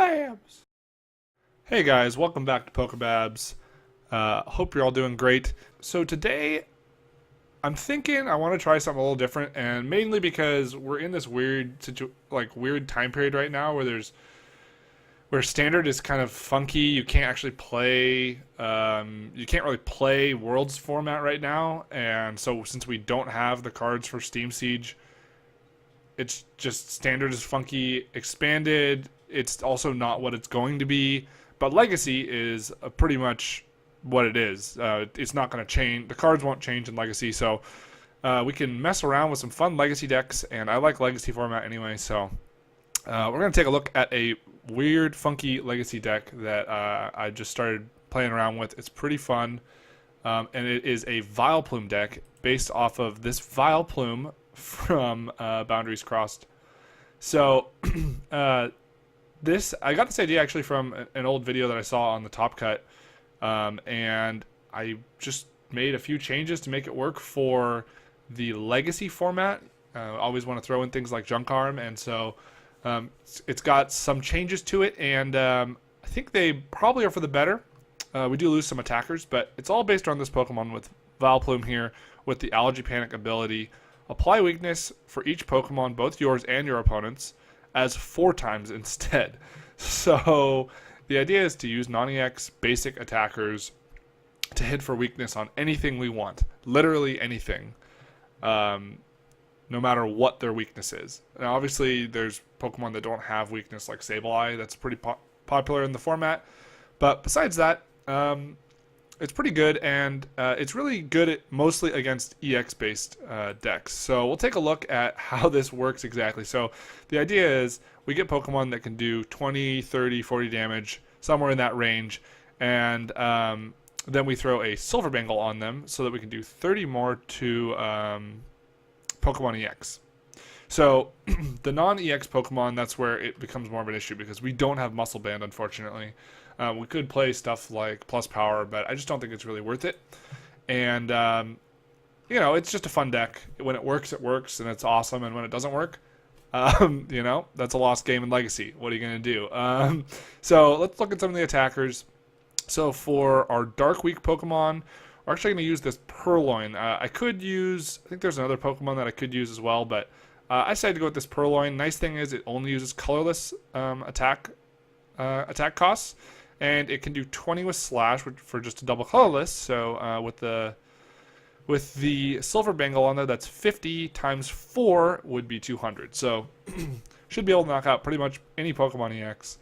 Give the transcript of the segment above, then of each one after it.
Pokebabs! Hey guys, welcome back to Pokebabs. Hope you're all doing great. So today, I'm thinking I want to try something a little different, and mainly because we're in this weird time period right now where standard is kind of funky. You can't actually play, you can't really play Worlds format right now, and so since we don't have the cards for Steam Siege, it's just standard is funky. Expanded, it's also not what it's going to be, but Legacy is pretty much what it is. It's not going to change. The cards won't change in Legacy, so we can mess around with some fun Legacy decks, and I like Legacy format anyway, so we're going to take a look at a weird, funky Legacy deck that I just started playing around with. It's pretty fun, and it is a Vileplume deck based off of this Vileplume from Boundaries Crossed. So I got this idea actually from an old video that I saw on the Top Cut, and I just made a few changes to make it work for the Legacy format. Always want to throw in things like Junk Arm, and so it's got some changes to it, and I think they probably are for the better. We do lose some attackers, but it's all based on this Pokemon with Vileplume here with the Allergy Panic ability. Apply weakness for each Pokemon, both yours and your opponent's, as 4 times instead. So the idea is to use non-EX basic attackers to hit for weakness on anything we want. Literally anything. No matter what their weakness is. Now obviously there's Pokemon that don't have weakness like Sableye. That's pretty popular in the format. But besides that, it's pretty good, and it's really good mostly against EX-based decks. So we'll take a look at how this works exactly. So the idea is we get Pokemon that can do 20, 30, 40 damage, somewhere in that range, and then we throw a Silver Bangle on them so that we can do 30 more to Pokemon EX. So the non-EX Pokemon, that's where it becomes more of an issue because we don't have Muscle Band, unfortunately. We could play stuff like Plus Power, but I just don't think it's really worth it. And, you know, it's just a fun deck. When it works, and it's awesome. And when it doesn't work, you know, that's a lost game in Legacy. What are you going to do? So let's look at some of the attackers. So for our Dark Weak Pokemon, we're actually going to use this Purrloin. I think there's another Pokemon that I could use as well, but I decided to go with this Purrloin. Nice thing is it only uses colorless attack costs. And it can do 20 with Slash for just a double colorless. So with the Silver Bangle on there, that's 50 times 4 would be 200. So should be able to knock out pretty much any Pokemon EX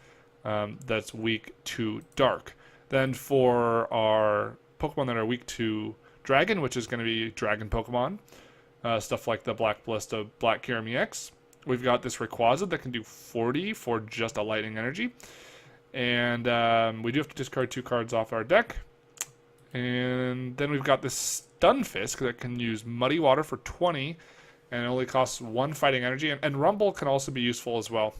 that's weak to Dark. Then for our Pokemon that are weak to Dragon, which is going to be Dragon Pokemon, stuff like the Black Ballista, Black Kyurem EX, we've got this Rayquaza that can do 40 for just a Lightning Energy. And we do have to discard 2 cards off our deck. And then we've got this Stunfisk that can use Muddy Water for 20. And it only costs 1 fighting energy. And Rumble can also be useful as well.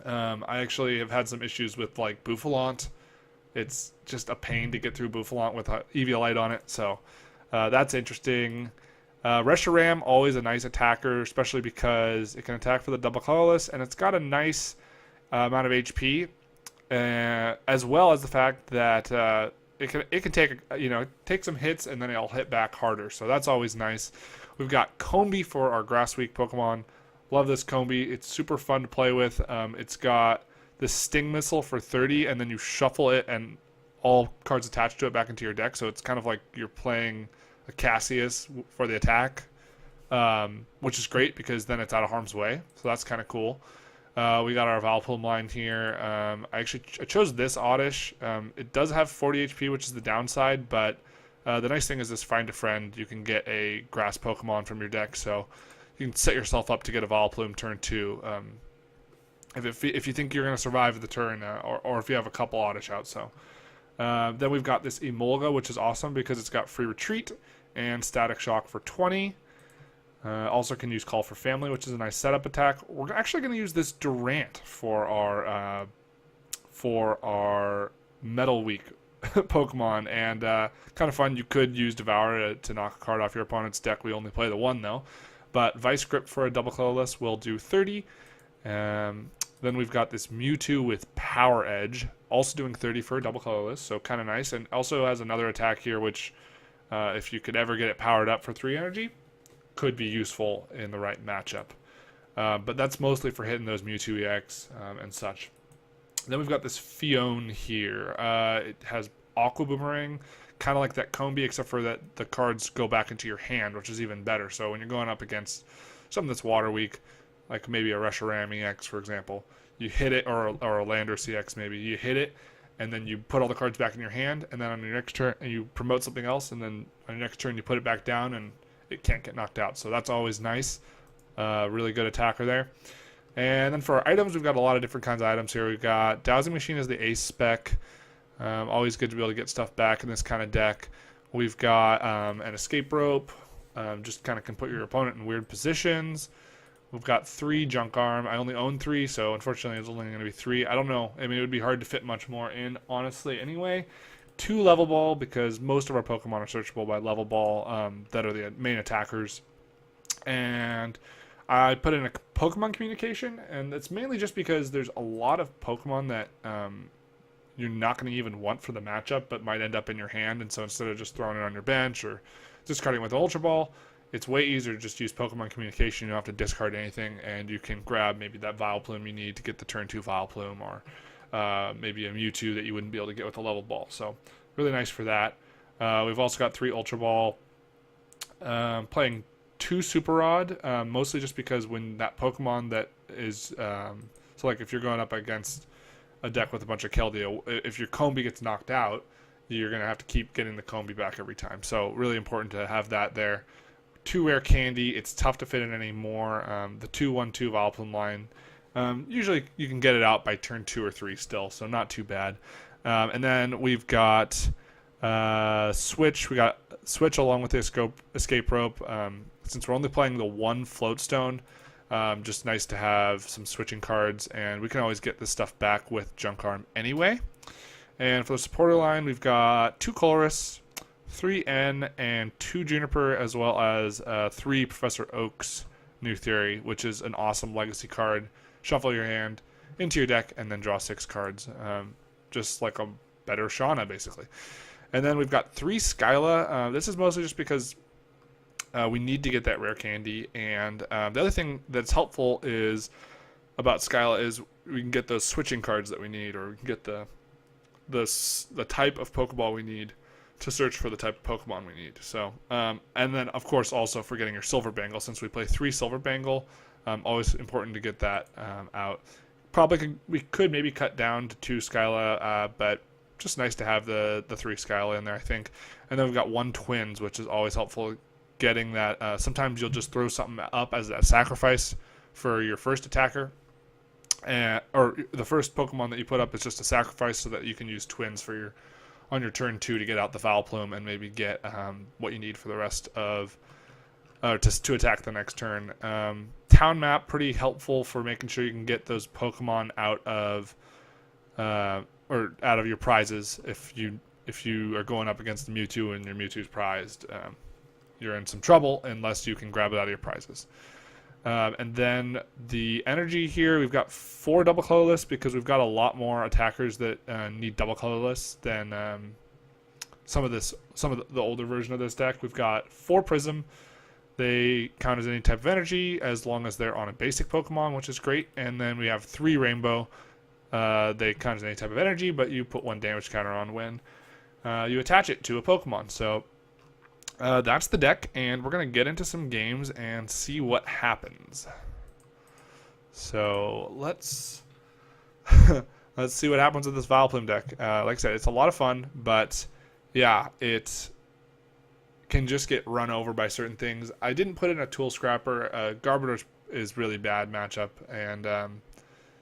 I actually have had some issues with like Bouffalant. It's just a pain to get through Bouffalant with Eviolite on it. So that's interesting. Reshiram, always a nice attacker, especially because it can attack for the double colorless. And it's got a nice amount of HP. As well as the fact that it can take some hits and then it'll hit back harder, so that's always nice. We've got Combee for our Grass Weak Pokemon. Love this Combee. It's super fun to play with. It's got the Sting Missile for 30, and then you shuffle it and all cards attached to it back into your deck, so it's kind of like you're playing a Cassius for the attack, which is great because then it's out of harm's way, so that's kind of cool. We got our Vileplume line here. I chose this Oddish. It does have 40 HP, which is the downside, but the nice thing is this Find a Friend. You can get a Grass Pokemon from your deck, so you can set yourself up to get a Vileplume turn 2 if you think you're going to survive the turn, or if you have a couple Oddish out. So then we've got this Emolga, which is awesome because it's got Free Retreat and Static Shock for 20. Also can use Call for Family, which is a nice setup attack. We're actually going to use this Durant for our Metal Weak Pokemon, and kind of fun. You could use Devour to knock a card off your opponent's deck. We only play the 1 though. But Vice Grip for a double colorless will do 30. Then we've got this Mewtwo with Power Edge, also doing 30 for a double colorless, so kind of nice. And also has another attack here, which if you could ever get it powered up for 3 energy, could be useful in the right matchup. But that's mostly for hitting those Mewtwo EX and such. Then we've got this Phione here. It has Aqua Boomerang, kind of like that Combee, except for that the cards go back into your hand, which is even better. So when you're going up against something that's water weak, like maybe a Reshiram EX, for example, you hit it, or a Landorus EX maybe, you hit it, and then you put all the cards back in your hand, and then on your next turn, and you promote something else, and then on your next turn you put it back down, and it can't get knocked out. So that's always nice. Really good attacker there. And then for our items, we've got a lot of different kinds of items here. We've got Dowsing Machine as the ace spec. Always good to be able to get stuff back in this kind of deck. We've got an Escape Rope. Just kind of can put your opponent in weird positions. We've got 3 Junk Arm. I only own 3, so unfortunately it's only going to be 3. I don't know. I mean, it would be hard to fit much more in, honestly, anyway. 2 Level Ball, because most of our Pokemon are searchable by Level Ball that are the main attackers. And I put in a Pokemon Communication, and it's mainly just because there's a lot of Pokemon that you're not going to even want for the matchup, but might end up in your hand. And so instead of just throwing it on your bench or discarding it with Ultra Ball, it's way easier to just use Pokemon Communication. You don't have to discard anything, and you can grab maybe that Vileplume you need to get the turn 2 Vileplume, or maybe a Mewtwo that you wouldn't be able to get with a Level Ball. So really nice for that. We've also got 3 Ultra Ball. Playing 2 Super Rod, mostly just because when that Pokemon that is, so like if you're going up against a deck with a bunch of Keldeo, if your Combee gets knocked out, you're going to have to keep getting the Combee back every time. So really important to have that there. 2 Rare Candy, it's tough to fit in anymore. The 2/1/2 Vileplume line, usually you can get it out by turn 2 or 3 still, so not too bad. And then we've got Switch. We got Switch along with the Escape Rope. Since we're only playing the 1 Float Stone, just nice to have some switching cards, and we can always get this stuff back with Junk Arm anyway. And for the supporter line, we've got 2 Colress, 3 N, and 2 Juniper, as well as 3 Professor Oak's New Theory, which is an awesome legacy card. Shuffle your hand into your deck and then draw 6 cards. Just like a better Shauna, basically. And then we've got 3 Skyla. This is mostly just because we need to get that rare candy. And the other thing that's helpful is about Skyla is we can get those switching cards that we need, or we can get the type of Pokeball we need to search for the type of Pokemon we need. So, and then of course also for getting your Silver Bangle, since we play 3 Silver Bangle, always important to get that out. Probably we could maybe cut down to 2 Skyla, but just nice to have the 3 Skyla in there, I think. And then we've got 1 Twins, which is always helpful getting that. Sometimes you'll just throw something up as a sacrifice for your first attacker, or the first Pokemon that you put up is just a sacrifice, so that you can use Twins for your on your turn 2 to get out the Vileplume and maybe get what you need for the rest of to attack the next turn. Town Map, pretty helpful for making sure you can get those Pokemon out of your prizes. If you are going up against the Mewtwo and your Mewtwo's prized, you're in some trouble unless you can grab it out of your prizes. And then the energy here, we've got 4 double colorless because we've got a lot more attackers that need double colorless than some of the older version of this deck. We've got 4 Prism. They count as any type of energy as long as they're on a basic Pokemon, which is great. And then we have 3 Rainbow. They count as any type of energy, but you put 1 damage counter on when you attach it to a Pokemon. So that's the deck, and we're going to get into some games and see what happens. So let's see what happens with this Vileplume deck. Like I said, it's a lot of fun, but yeah, it can just get run over by certain things. I didn't put in a Tool Scrapper. Garbodor is really bad matchup, and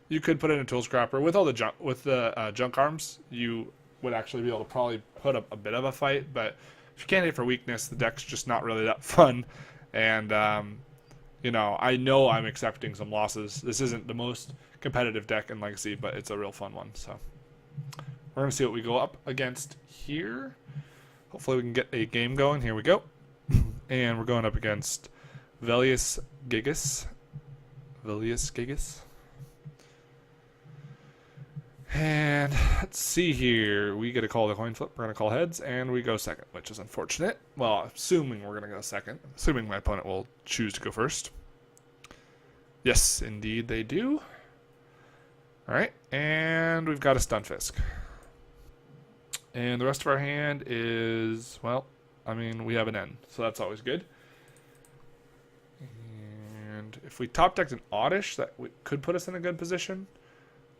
you could put in a Tool Scrapper with all the junk arms. You would actually be able to probably put up a bit of a fight, but if you can't hit for weakness, the deck's just not really that fun. And you know I'm accepting some losses. This isn't the most competitive deck in Legacy, but it's a real fun one. So we're gonna see what we go up against here. Hopefully we can get a game going. Here we go. And we're going up against Velius Gigas. And let's see here. We get to call the coin flip. We're going to call heads, and we go second, which is unfortunate. Well, assuming we're going to go second. Assuming my opponent will choose to go first. Yes, indeed they do. All right, and we've got a Stunfisk. And the rest of our hand is, well, I mean, we have an N, so that's always good. And if we top decked an Oddish, that could put us in a good position.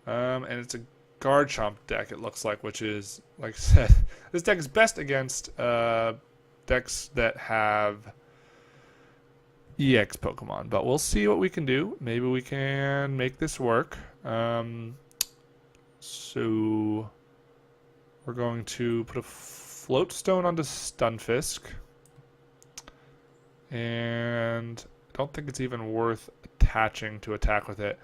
And it's a Garchomp deck, it looks like, which is, like I said, this deck is best against decks that have EX Pokemon. But we'll see what we can do. Maybe we can make this work. So we're going to put a Float Stone onto Stunfisk. And I don't think it's even worth attaching to attack with it.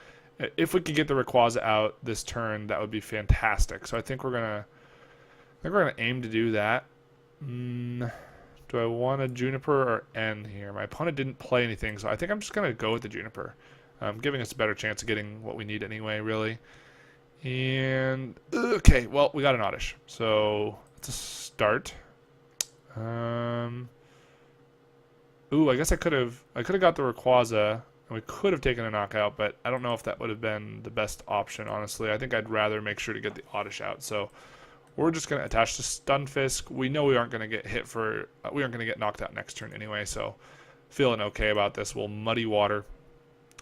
If we could get the Rayquaza out this turn, that would be fantastic. So I think we're gonna aim to do that. Do I want a Juniper or N here? My opponent didn't play anything, so I think I'm just gonna go with the Juniper, giving us a better chance of getting what we need anyway, really. And okay, well, we got an Oddish, so it's a start. Ooh, I guess I could have got the Rayquaza, and we could have taken a knockout, but I don't know if that would have been the best option, honestly. I think I'd rather make sure to get the Oddish out. So we're just going to attach the Stunfisk. We know we aren't going to get hit for, we aren't going to get knocked out next turn anyway, so feeling okay about this. We'll Muddy Water,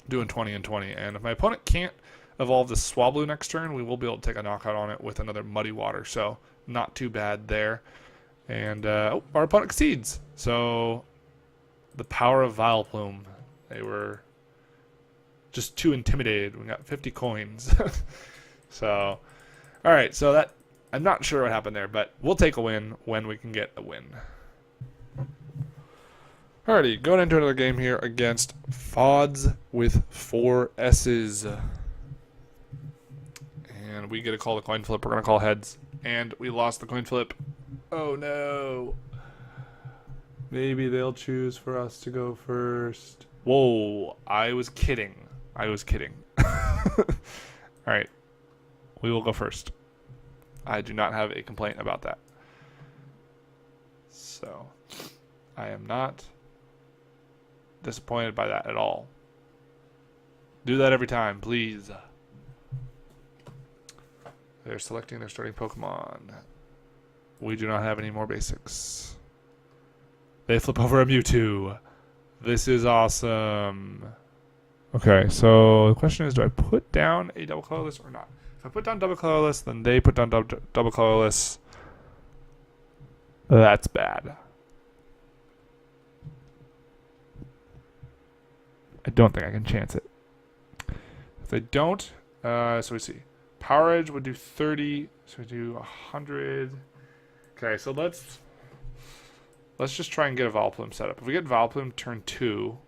doing 20 and 20. And if my opponent can't evolve the Swablu next turn, we will be able to take a knockout on it with another Muddy Water. So not too bad there. And our opponent concedes. So the power of Vileplume. They were just too intimidated. We got 50 coins. So, all right. So that, I'm not sure what happened there, but we'll take a win when we can get a win. Alrighty, going into another game here against Fods with 4 S's. And we get to call the coin flip. We're going to call heads. And we lost the coin flip. Oh no. Maybe they'll choose for us to go first. Whoa, I was kidding. Alright, we will go first. I do not have a complaint about that. So, I am not disappointed by that at all. Do that every time, please. They're selecting their starting Pokemon. We do not have any more basics. They flip over a Mewtwo. This is awesome. Okay, so the question is, do I put down a double colorless or not? If I put down double colorless, then they put down double colorless. That's bad. I don't think I can chance it. If they don't, so we see. Power Edge would do 30, so we do 100. Okay, so let's just try and get a Vileplume set up. If we get Vileplume turn 2,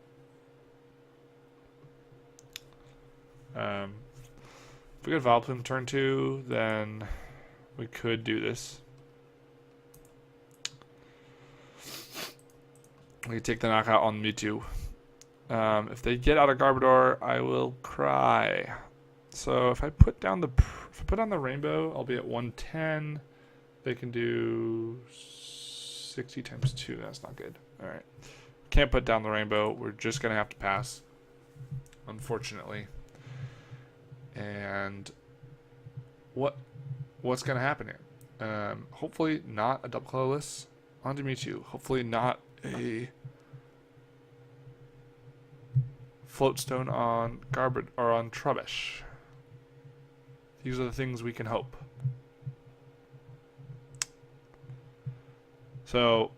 if we get Vileplume turn 2, then we could do this. We could take the knockout on Mewtwo. If they get out of Garbodor, I will cry. So if I put down the Rainbow, I'll be at 110. They can do 60 times 2. That's not good. All right. Can't put down the Rainbow. We're just going to have to pass, unfortunately. And what's going to happen here? Hopefully not a double colorless onto Mewtwo. Hopefully not a Float Stone on Garbodor or on Trubbish. These are the things we can hope. So,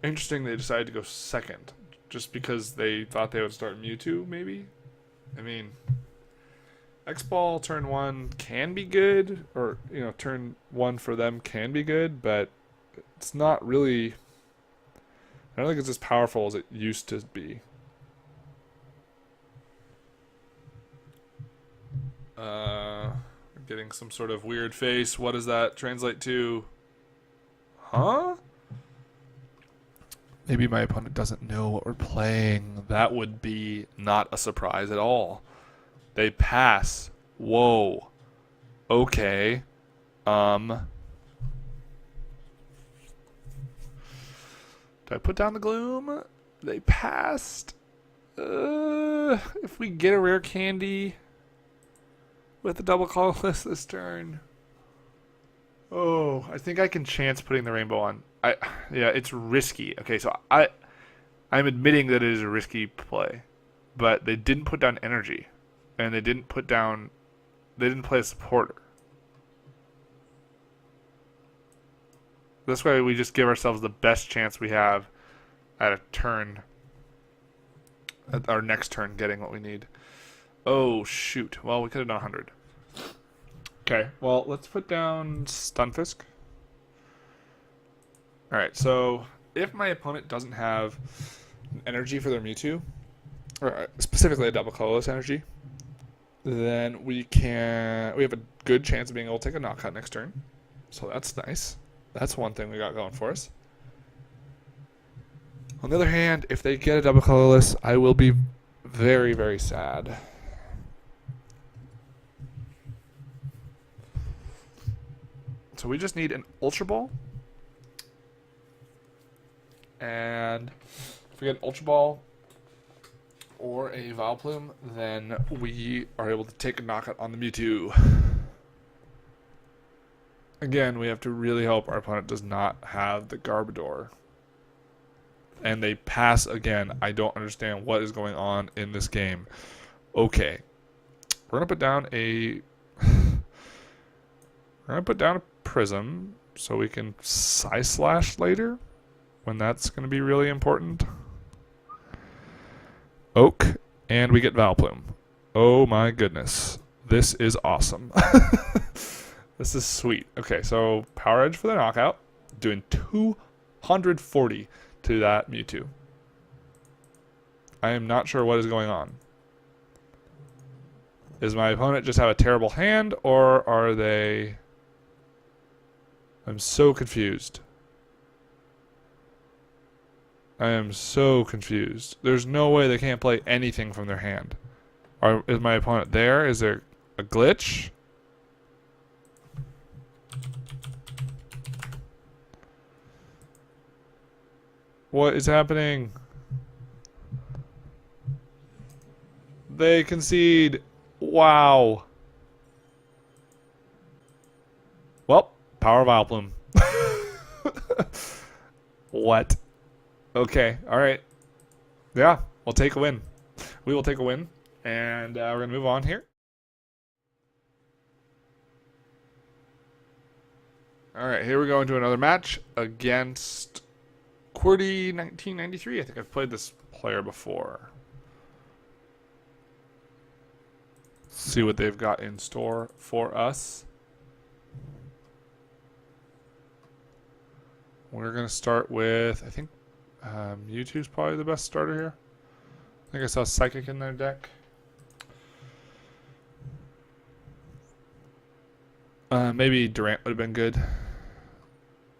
interesting they decided to go second. Just because they thought they would start Mewtwo, maybe? I mean, X-Ball turn 1 can be good, or, you know, turn 1 for them can be good, but it's not really, I don't think it's as powerful as it used to be. Getting some sort of weird face. What does that translate to? Huh? Maybe my opponent doesn't know what we're playing. That would be not a surprise at all. They pass. Whoa. Okay. Did I put down the Gloom? They passed. If we get a rare candy with the double colorless this turn. Oh, I think I can chance putting the rainbow on. Yeah, it's risky. Okay, so I'm admitting that it is a risky play, but they didn't put down energy, and they didn't play a supporter. This way we just give ourselves the best chance we have at a turn, at our next turn, getting what we need. Oh, shoot. Well, we could have done 100. Okay, well, let's put down Stunfisk. Alright, so if my opponent doesn't have energy for their Mewtwo, or specifically a double colorless energy, then we have a good chance of being able to take a knockout next turn. So that's nice. That's one thing we got going for us. On the other hand, if they get a double colorless, I will be very, very sad. So we just need an Ultra Ball. And if we get an Ultra Ball or a Vileplume, then we are able to take a knockout on the Mewtwo. Again, we have to really hope our opponent does not have the Garbodor. And they pass again. I don't understand what is going on in this game. Okay. We're going to put down a Prism so we can Psy-Slash later when that's going to be really important. Oak, and we get Vileplume. Oh my goodness. This is awesome. This is sweet. Okay, so Power Edge for the knockout. Doing 240 to that Mewtwo. I am not sure what is going on. Does my opponent just have a terrible hand, or are they... I'm so confused. I am so confused. There's no way they can't play anything from their hand. Is my opponent there? Is there a glitch? What is happening? They concede. Wow. Well, Power Vileplume. What? Okay, alright. Yeah, we'll take a win. We will take a win, and we're going to move on here. Alright, here we go into another match against Qwerty 1993. I think I've played this player before. Let's see what they've got in store for us. We're going to start with, I think, Mewtwo's probably the best starter here. I think I saw Psychic in their deck. Maybe Durant would have been good.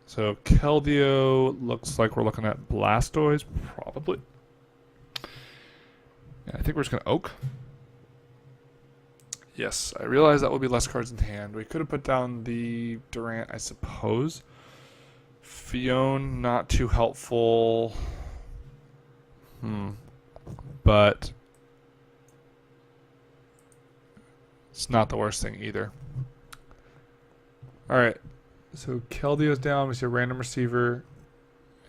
So Keldeo looks like we're looking at Blastoise, probably. Yeah, I think we're just going to Oak. Yes, I realize that will be less cards in hand. We could have put down the Durant, I suppose. Phione, not too helpful. But it's not the worst thing either. Alright, so Keldeo's down. We see a random receiver.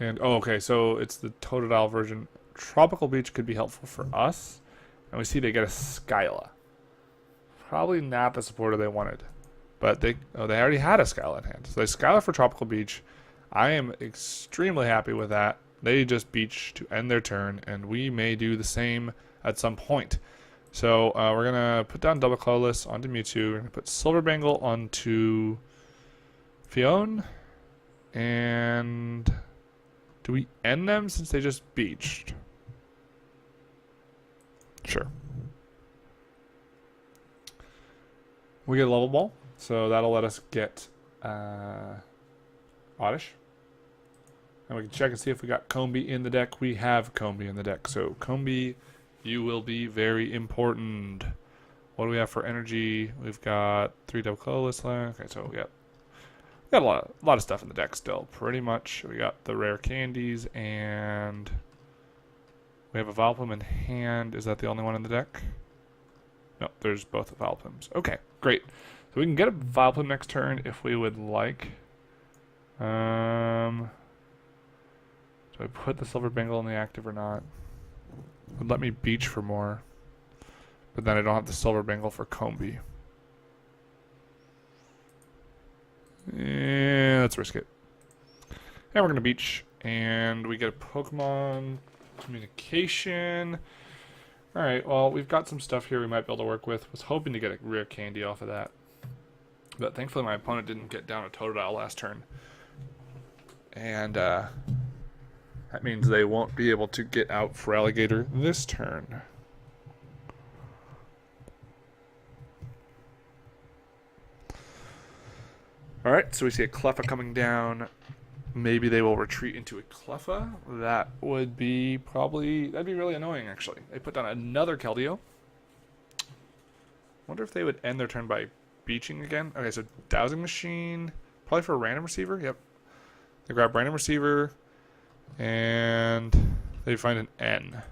And, oh, okay, so it's the Totodile version. Tropical Beach could be helpful for us. And we see they get a Skyla. Probably not the supporter they wanted. But they already had a Skyla in hand. So they Skyla for Tropical Beach. I am extremely happy with that. They just beach to end their turn, and we may do the same at some point. So we're going to put down Double Colorless onto Mewtwo. We're going to put Silver Bangle onto Phione. And do we end them since they just beached? Sure. We get a Level Ball, so that'll let us get Oddish. And we can check and see if we got Combee in the deck. We have Combee in the deck. So Combee, you will be very important. What do we have for energy? We've got 3 double colorless. Okay, so we got a lot of stuff in the deck still. Pretty much, we got the rare candies, and we have a Vileplume in hand. Is that the only one in the deck? No, there's both Vileplumes. Okay, great. So we can get a Vileplume next turn if we would like. Do I put the Silver Bangle in the active or not? It would let me beach for more. But then I don't have the Silver Bangle for Combee. Yeah, let's risk it. And we're going to beach. And we get a Pokemon Communication. Alright, well, we've got some stuff here we might be able to work with. Was hoping to get a rare candy off of that. But thankfully my opponent didn't get down a Totodile last turn. And that means they won't be able to get out for Alligator this turn. Alright, so we see a Cleffa coming down. Maybe they will retreat into a Cleffa. That would be that'd be really annoying, actually. They put down another Keldeo. Wonder if they would end their turn by beaching again. Okay, so Dowsing Machine. Probably for a random receiver. Yep. They grab random receiver. And they find an N.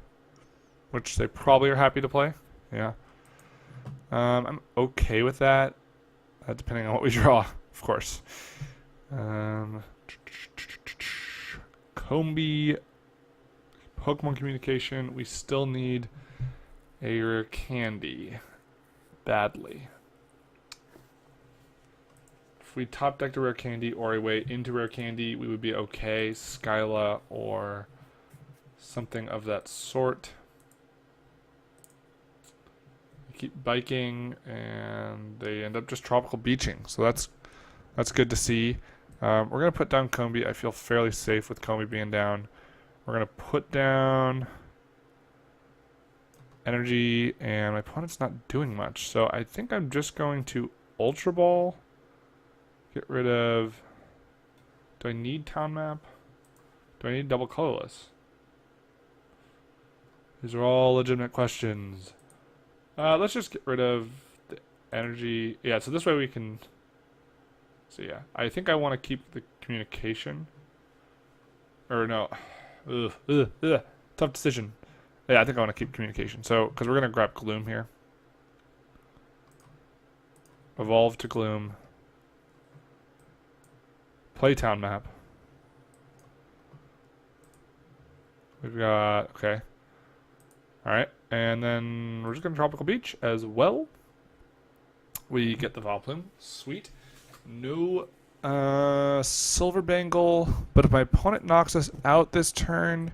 Which they probably are happy to play. Yeah. I'm okay with that. Depending on what we draw, of course. Combee, Pokemon Communication. We still need a rare candy badly. If we top decked a rare candy or a way into rare candy, we would be okay. Skyla or something of that sort. They keep biking and they end up just tropical beaching, so that's good to see. We're going to put down Combee. I feel fairly safe with Combee being down. We're going to put down energy, and my opponent's not doing much. So I think I'm just going to Ultra Ball. Get rid of... Do I need Town Map? Do I need double colorless? These are all legitimate questions. Let's just get rid of the energy. Yeah, so this way we can... So yeah, I think I want to keep the communication. Or no. Tough decision. Yeah, I think I want to keep communication. So, because we're going to grab Gloom here. Evolve to Gloom. Play Town Map. We've got... Okay. Alright. And then we're just going to Tropical Beach as well. We get the Vileplume. Sweet. No Silver Bangle, but if my opponent knocks us out this turn,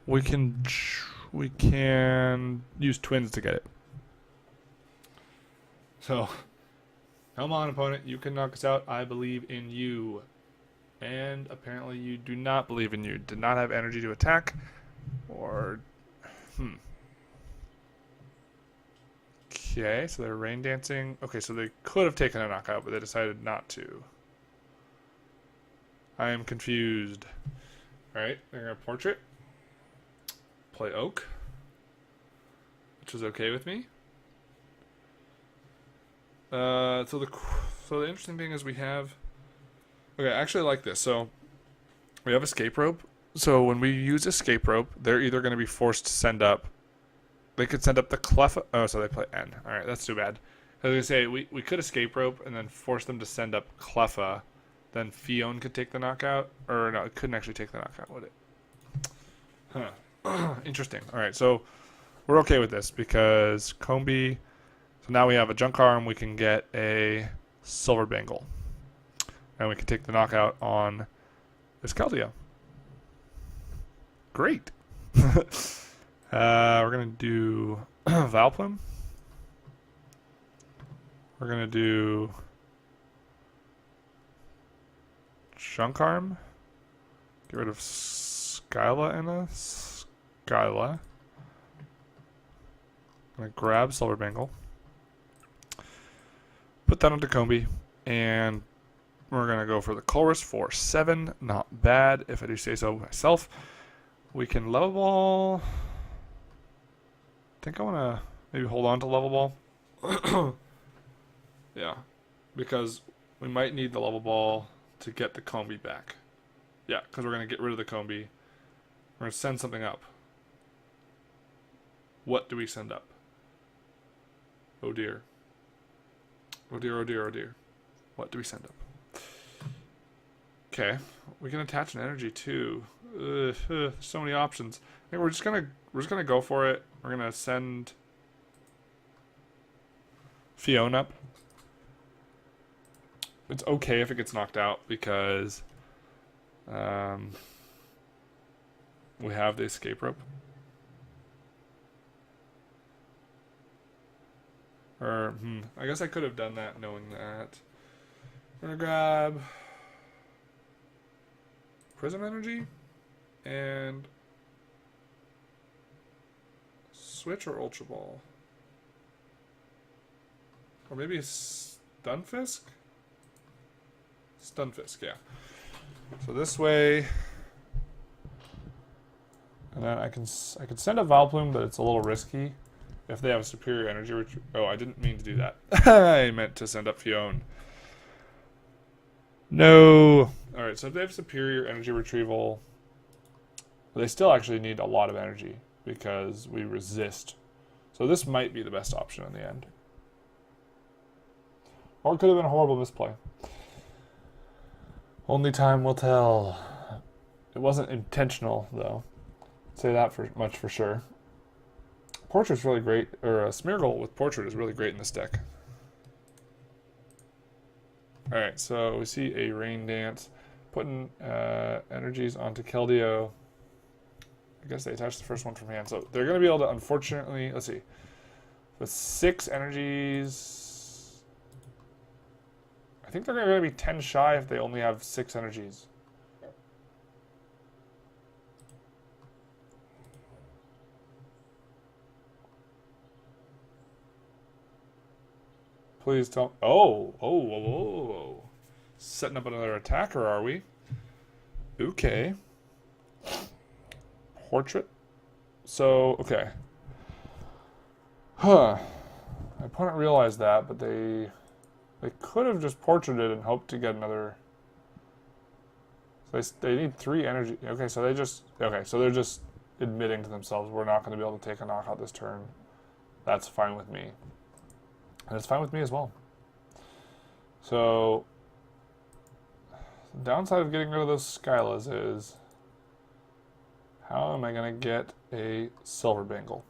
we can use Twins to get it. So, come on, opponent, you can knock us out. I believe in you. And apparently you do not believe in you. Did not have energy to attack, or Okay, so they're rain dancing. Okay, so they could have taken a knockout, but they decided not to. I am confused. Alright, they're going to Portrait. Play Oak. Which is okay with me. So the interesting thing is we have... Okay, I actually like this. So, we have Escape Rope. So when we use Escape Rope, they're either going to be forced to send up... They could send up the Cleffa. Oh, so they play N. Alright, that's too bad. I was going to say, we could Escape Rope and then force them to send up Cleffa. Then Phione could take the knockout. Or no, it couldn't actually take the knockout, would it? Huh. Interesting. Alright, so we're okay with this because Combee... So now we have a Junk Arm. We can get a Silver Bangle. And we can take the knockout on this Keldeo. Great. We're going to do Vileplume. We're going to do Junk Arm. Get rid of Skyla and a Skyla. I'm going to grab Silver Bangle. Put that onto Combee. And we're going to go for the Colress for 7. Not bad, if I do say so myself. We can Level Ball. I think I want to maybe hold on to Level Ball. Yeah, because we might need the level ball to get the Combee back. Yeah, because we're going to get rid of the Combee. We're going to send something up. What do we send up? Oh dear. Oh dear, oh dear, oh dear. What do we send up? Okay, we can attach an energy too. So many options. I think we're just gonna go for it. We're gonna send Phione up. It's okay if it gets knocked out because we have the escape rope. Or, I guess I could have done that knowing that. I'm gonna grab Prism Energy and Switch or Ultra Ball. Or maybe Stunfisk? Stunfisk, yeah. So this way, and then I can send a Vileplume, but it's a little risky if they have a superior energy retrieval. Oh, I didn't mean to do that. I meant to send up Phione. No. All right, so if they have superior energy retrieval, they still actually need a lot of energy because we resist. So this might be the best option in the end. Or it could have been a horrible misplay. Only time will tell. It wasn't intentional, though. I'd say that much for sure. Portrait's really great, or a Smeargle with Portrait is really great in this deck. Alright, so we see a Rain Dance. Putting energies onto Keldeo. I guess they attached the first one from hand. So they're going to be able to, unfortunately, let's see. With 6 energies, I think they're going to be 10 shy if they only have 6 energies. Please don't. Oh. Setting up another attacker, are we? Okay. Portrait. So, okay. My opponent realized that, but they could have just portraited and hoped to get another. So they need 3 energy. Okay, so they're just admitting to themselves we're not going to be able to take a knockout this turn. That's fine with me. And it's fine with me as well. So, the downside of getting rid of those Skylas is, how am I going to get a Silver Bangle?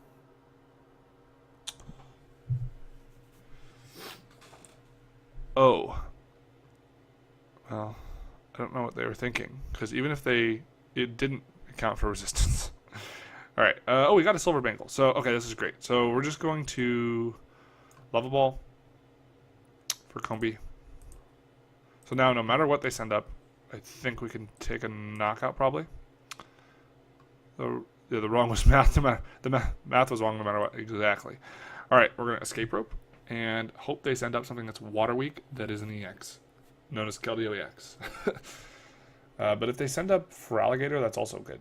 Oh. Well, I don't know what they were thinking. Because even if it didn't account for resistance. Alright, we got a Silver Bangle. So, okay, this is great. So, we're just going to Level Ball for Combee. So now, no matter what they send up, I think we can take a knockout probably. The wrong was math. The math was wrong no matter what. Exactly. All right, we're gonna escape rope and hope they send up something that's water weak that is an EX, known as Keldeo EX. But if they send up Feraligatr, that's also good.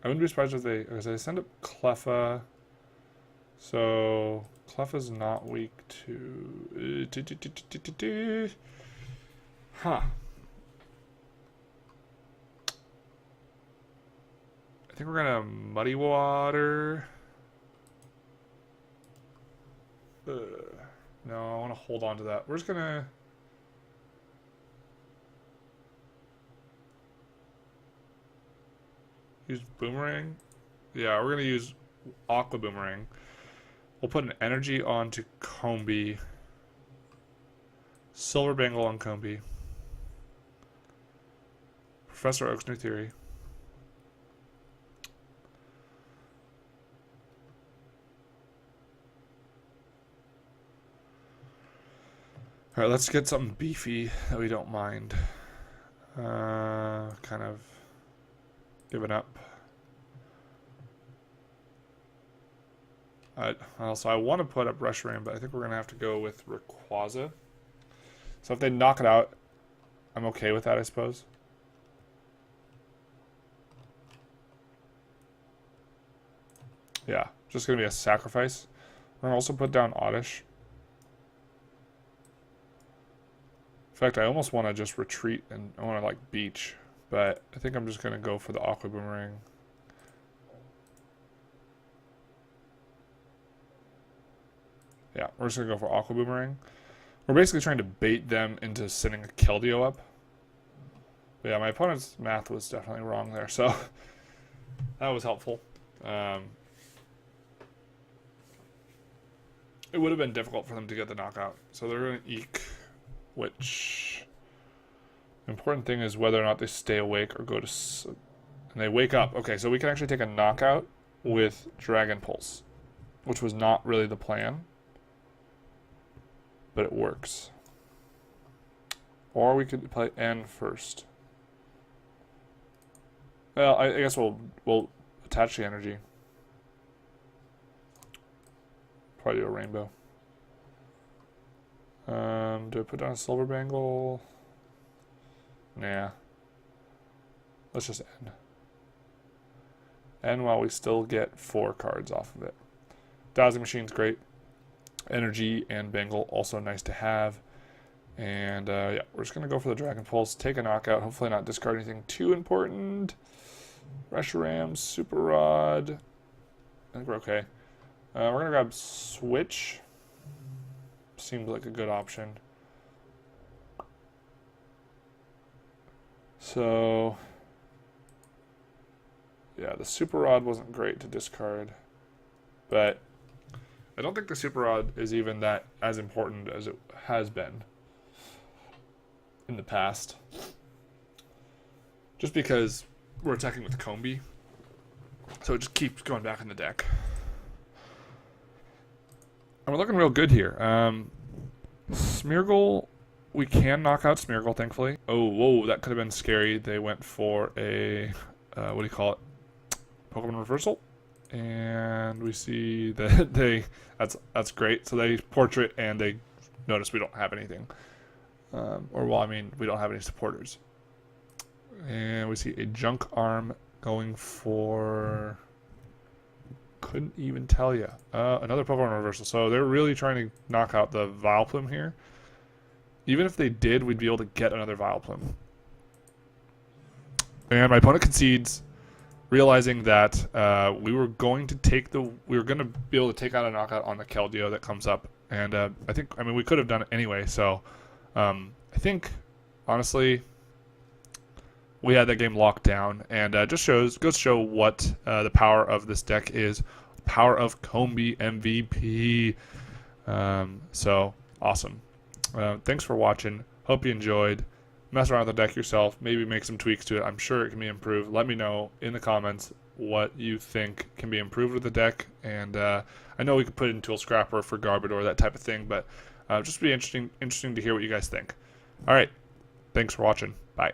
I wouldn't be surprised if they send up Cleffa. So Cleffa's not weak to. Huh. I think we're gonna Muddy Water. No, I want to hold on to that. We're just gonna. Use Boomerang? Yeah, we're going to use Aqua Boomerang. We'll put an energy onto Combee. Silver Bangle on Combee. Professor Oak's new theory. Alright, let's get something beefy that we don't mind. Kind of giving up. Also, I want to put up Reshiram, but I think we're going to have to go with Rayquaza. So if they knock it out, I'm okay with that, I suppose. Yeah, Just going to be a sacrifice. We're going to also put down Oddish. In fact, I almost want to just retreat and I want to like beach, but I think I'm just going to go for the Aqua Boomerang. Yeah, we're just going to go for Aqua Boomerang. We're basically trying to bait them into sending a Keldeo up. But yeah, my opponent's math was definitely wrong there, so that was helpful. It would have been difficult for them to get the knockout. So they're going to Eek, which the important thing is whether or not they stay awake or go to... And they wake up. Okay, so we can actually take a knockout with Dragon Pulse, which was not really the plan, but it works. Or we could play N first. Well, I guess we'll attach the energy. Probably do a rainbow. Do I put down a Silver Bangle? Nah. Let's just end. And while we still get 4 cards off of it. Dowsing Machine's great. Energy and Bangle also nice to have. And yeah, we're just going to go for the Dragon Pulse. Take a knockout. Hopefully not discard anything too important. Reshiram, Super Rod. I think we're okay. We're going to grab Switch. Seems like a good option. So, yeah, the Super Rod wasn't great to discard. But I don't think the Super Rod is even that as important as it has been in the past. Just because we're attacking with Combee. So it just keeps going back in the deck. And we're looking real good here. Smeargle, we can knock out Smeargle, thankfully. Oh, whoa, that could have been scary. They went for a, what do you call it? Pokemon Reversal. And we see that that's great. So they portrait and they notice we don't have anything. Or, well, I mean, we don't have any supporters. And we see a Junk Arm going for... Couldn't even tell you. Another Pokemon Reversal. So they're really trying to knock out the Vileplume here. Even if they did, we'd be able to get another Vileplume. And my opponent concedes, realizing that we were going to be able to take out a knockout on the Keldeo that comes up. And I mean, we could have done it anyway. So I think, honestly, we had that game locked down, and goes to show what the power of this deck is. The power of Combee MVP. So awesome. Thanks for watching. Hope you enjoyed. Mess around with the deck yourself. Maybe make some tweaks to it. I'm sure it can be improved. Let me know in the comments what you think can be improved with the deck. And I know we could put it in Tool Scrapper for Garbodor, that type of thing, but just be interesting to hear what you guys think. All right. Thanks for watching. Bye.